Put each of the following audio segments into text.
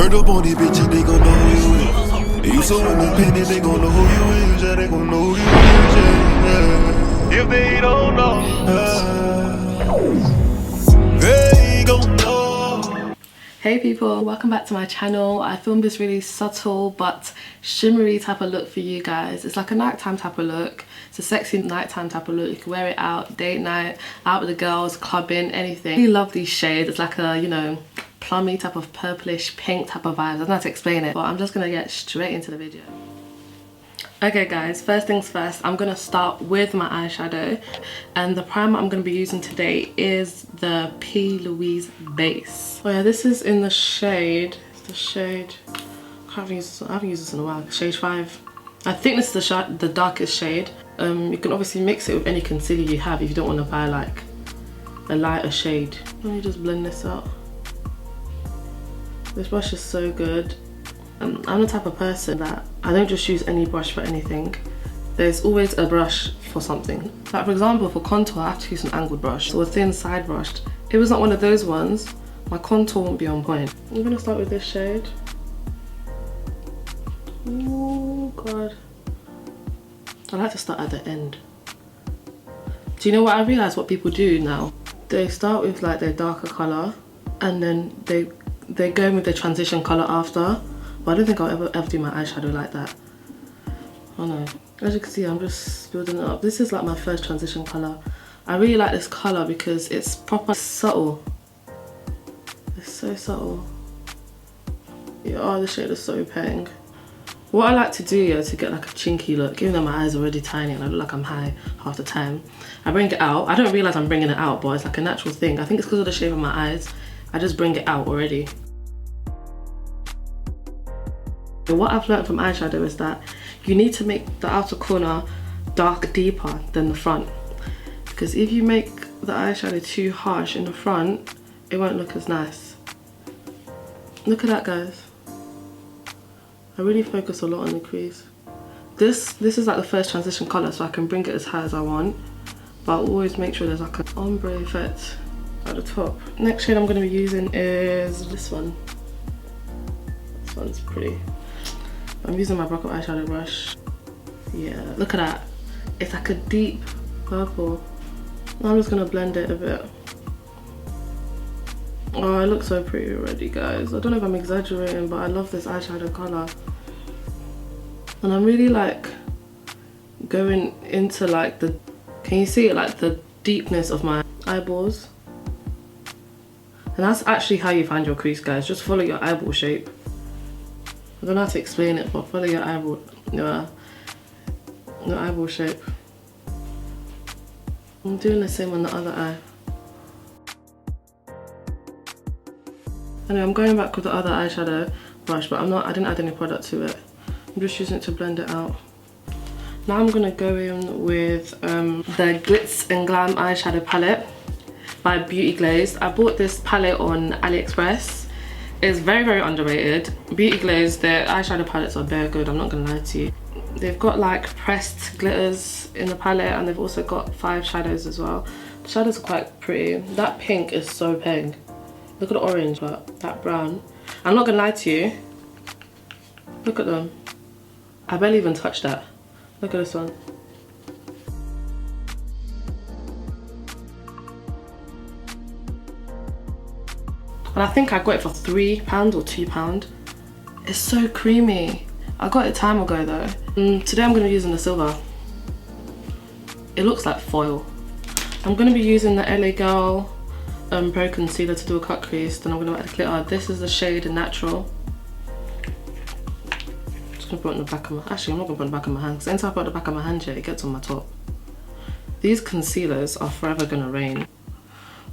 Turn up on these bitches, they gon' know who you is. You so independent, they gon' know who you is. Yeah, they gon' know who you is. Yeah. If they don't know, they gon' know. Hey people, welcome back to my channel. I filmed this really subtle but shimmery type of look for you guys. It's like a nighttime type of look. It's a sexy nighttime type of look. You can wear it out, date night, out with the girls, clubbing, anything. I really love these shades. It's like a, you know, plummy type of purplish pink type of vibe. I don't know how to explain it, but I'm just gonna get straight into the video. Okay guys, first things first, I'm gonna start with my eyeshadow, and the primer I'm gonna be using today is the P.Louise Base. Oh yeah, this is in the shade, I haven't used this in a while, shade 5. I think this is the darkest shade. You can obviously mix it with any concealer you have if you don't want to buy like a lighter shade. Let me just blend this out. This brush is so good. I'm the type of person that I don't just use any brush for anything. There's always a brush for something. Like for example, for contour, I have to use an angled brush or a thin side brush. If it was not one of those ones, my contour won't be on point. I'm gonna start with this shade. Oh god. I like to start at the end. Do you know what I realised what people do now? They start with like their darker colour and then they go with the transition colour after. But I don't think I'll ever do my eyeshadow like that. Oh no. As you can see, I'm just building it up. This is like my first transition colour. I really like this colour because it's proper subtle. It's so subtle. Yeah, oh, the shade is so pink. What I like to do, yeah, to get like a chinky look, even though my eyes are already tiny and I look like I'm high half the time, I bring it out. I don't realise I'm bringing it out, but it's like a natural thing. I think it's because of the shape of my eyes. I just bring it out already. What I've learned from eyeshadow is that you need to make the outer corner dark deeper than the front. Because if you make the eyeshadow too harsh in the front, it won't look as nice. Look at that, guys. I really focus a lot on the crease. This is like the first transition colour, so I can bring it as high as I want. But I'll always make sure there's like an ombre effect at the top. Next shade I'm going to be using is this one. This one's pretty. I'm using my buttercup eyeshadow brush. Yeah, look at that. It's like a deep purple. Now I'm just gonna blend it a bit. Oh, it looks so pretty already, guys. I don't know if I'm exaggerating, but I love this eyeshadow color. And I'm really like going into like the, can you see it, like the deepness of my eyeballs? And that's actually how you find your crease, guys. Just follow your eyeball shape. I don't know how to explain it, but follow your eyeball, your eyeball shape. I'm doing the same on the other eye. Anyway, I'm going back with the other eyeshadow brush, but I didn't add any product to it. I'm just using it to blend it out. Now I'm gonna go in with the Glitz and Glam eyeshadow palette by Beauty Glazed. I bought this palette on AliExpress. It's very, very underrated. Beauty Glazed, their eyeshadow palettes are very good, I'm not gonna lie to you. They've got like pressed glitters in the palette, and they've also got 5 shadows as well. The shadows are quite pretty. That pink is so pink. Look at the orange, but that brown. I'm not gonna lie to you. Look at them. I barely even touched that. Look at this one. And I think I got it for £3 or £2. It's so creamy. I got it time ago though. Today I'm going to be using the silver. It looks like foil. I'm going to be using the LA Girl Pro Concealer to do a cut crease. Then I'm going to add the glitter. This is the shade Natural. Just going to put it on the back of my... Actually, I'm not going to put it on the back of my hand, because anytime I put it on the back of my hand, it gets on my top. These concealers are forever going to reign.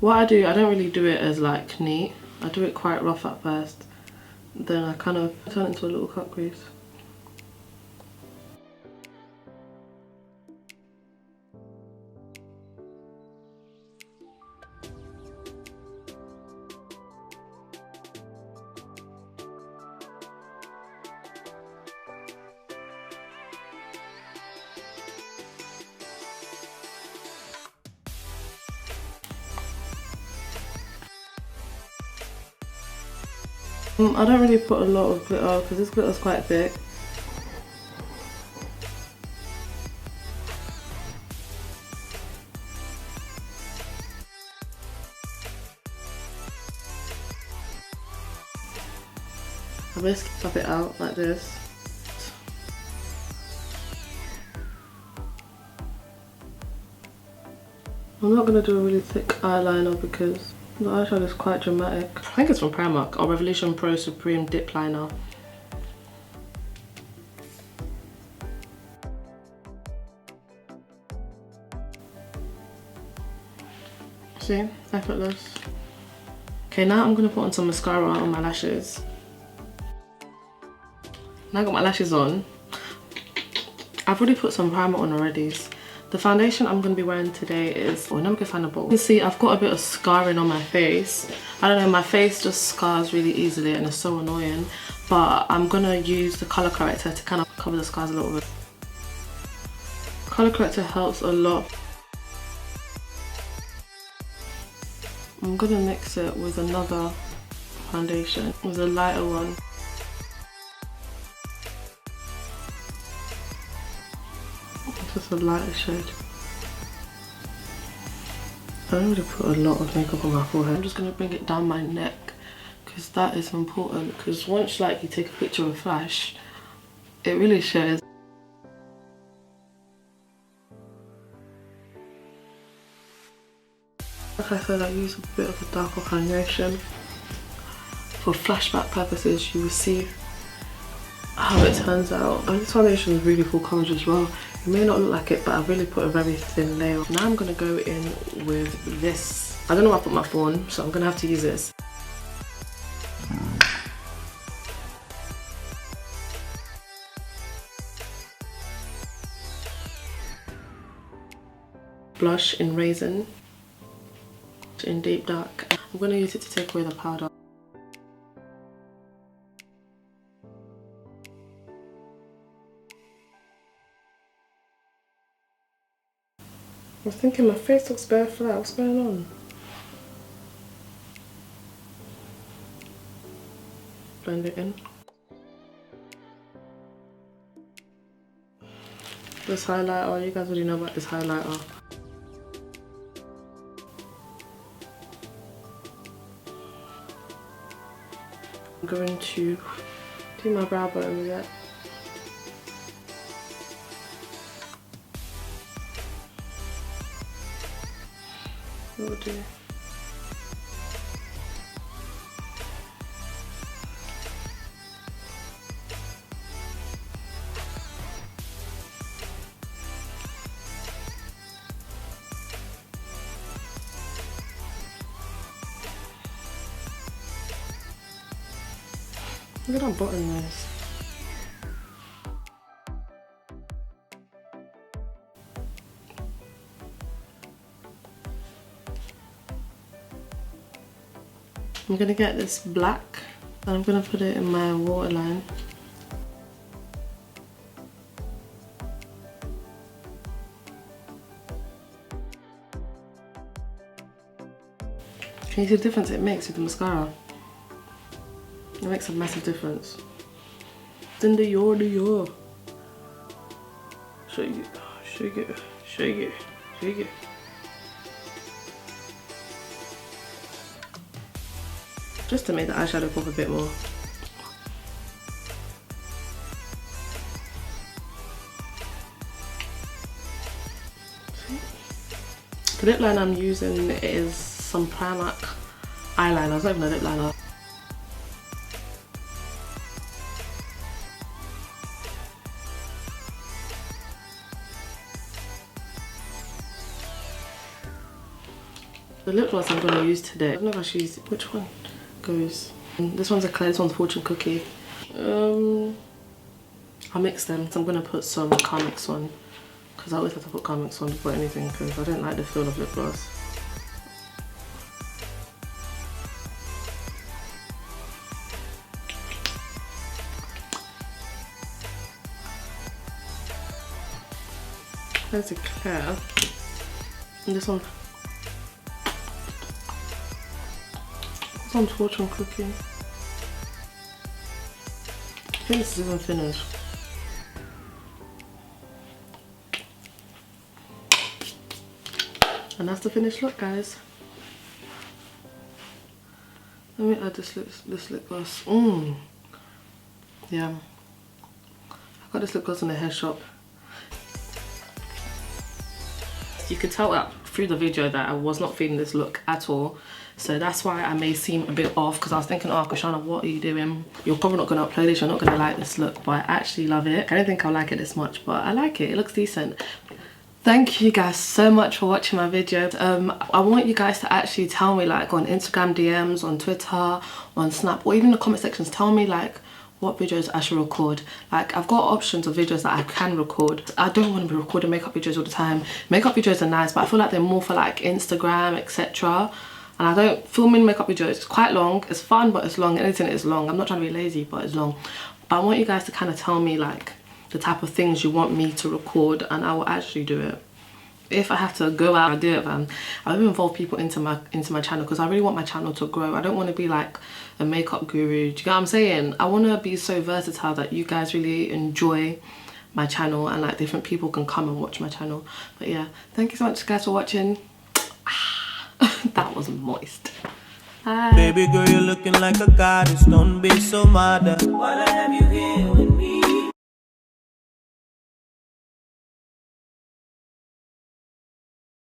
What I do, I don't really do it as like neat. I do it quite rough at first, then I kind of turn it into a little cut crease. I don't really put a lot of glitter because this glitter is quite thick. I basically top it out like this. I'm not going to do a really thick eyeliner because the eyeshadow is quite dramatic. I think it's from Primark, or Revolution Pro Supreme Dip Liner. See? Effortless. Okay, now I'm going to put on some mascara on my lashes. Now I got my lashes on. I've already put some primer on already. The foundation I'm going to be wearing today is, oh, let me go find a bowl. You can see I've got a bit of scarring on my face. I don't know, my face just scars really easily and it's so annoying. But I'm going to use the colour corrector to kind of cover the scars a little bit. Colour corrector helps a lot. I'm going to mix it with another foundation, with a lighter one. Just a lighter shade. I don't really put a lot of makeup on my forehead. I'm just going to bring it down my neck because that is important, because once like you take a picture with flash, it really shows. Like I said, I use a bit of a darker foundation. For flashback purposes, you will see how it turns out. And this foundation is really full coverage as well. It may not look like it, but I've really put a very thin layer. Now I'm going to go in with this. I don't know where I put my phone, so I'm going to have to use this. Blush in Raizin, in Deep Dark. I'm going to use it to take away the powder. I was thinking my face looks bare flat, what's going on? Blend it in. This highlighter, you guys already know about this highlighter. I'm going to do my brow bone with that. Will do. Look at how button this. I'm gonna get this black and I'm gonna put it in my waterline. Can you see the difference it makes with the mascara? It makes a massive difference. Then the your. Shake it, shake it, shake it, shake it. Just to make the eyeshadow pop a bit more. The lip liner I'm using is some Primark eyeliner. It's not even a lip liner. The lip gloss I'm going to use today, I don't know if I should use it. Which one goes? This one's Eclair, this one's Fortune Cookie. I'll mix them, so I'm going to put some Carmix on. Because I always have to put Carmix on before anything, because I don't like the feel of lip gloss. There's Eclair. And this one. This one's Fortune Cookie. think this is even finished. And that's the finished look, guys. Let me add this lip gloss. Yeah. I got this lip gloss in the hair shop. You could tell that through the video that I was not feeling this look at all. So that's why I may seem a bit off, because I was thinking, oh, Christiana, what are you doing? You're probably not going to upload this, you're not going to like this look, but I actually love it. I don't think I'll like it this much, but I like it. It looks decent. Thank you guys so much for watching my video. I want you guys to actually tell me, like, on Instagram DMs, on Twitter, on Snap, or even in the comment sections, tell me, like, what videos I should record. Like, I've got options of videos that I can record. I don't want to be recording makeup videos all the time. Makeup videos are nice, but I feel like they're more for like Instagram, etc. And I don't filming makeup videos. It's quite long. It's fun, but it's long. Anything is long. I'm not trying to be lazy, but it's long. But I want you guys to kind of tell me, like, the type of things you want me to record, and I will actually do it. If I have to go out, I'll do it, man. I'll involve people into my channel, because I really want my channel to grow. I don't want to be like a makeup guru. Do you get what I'm saying? I want to be so versatile that you guys really enjoy my channel, and like different people can come and watch my channel. But yeah, thank you so much, guys, for watching. That was moist. Bye. Baby girl, you're looking like a goddess. Don't be so mad. Why have you here?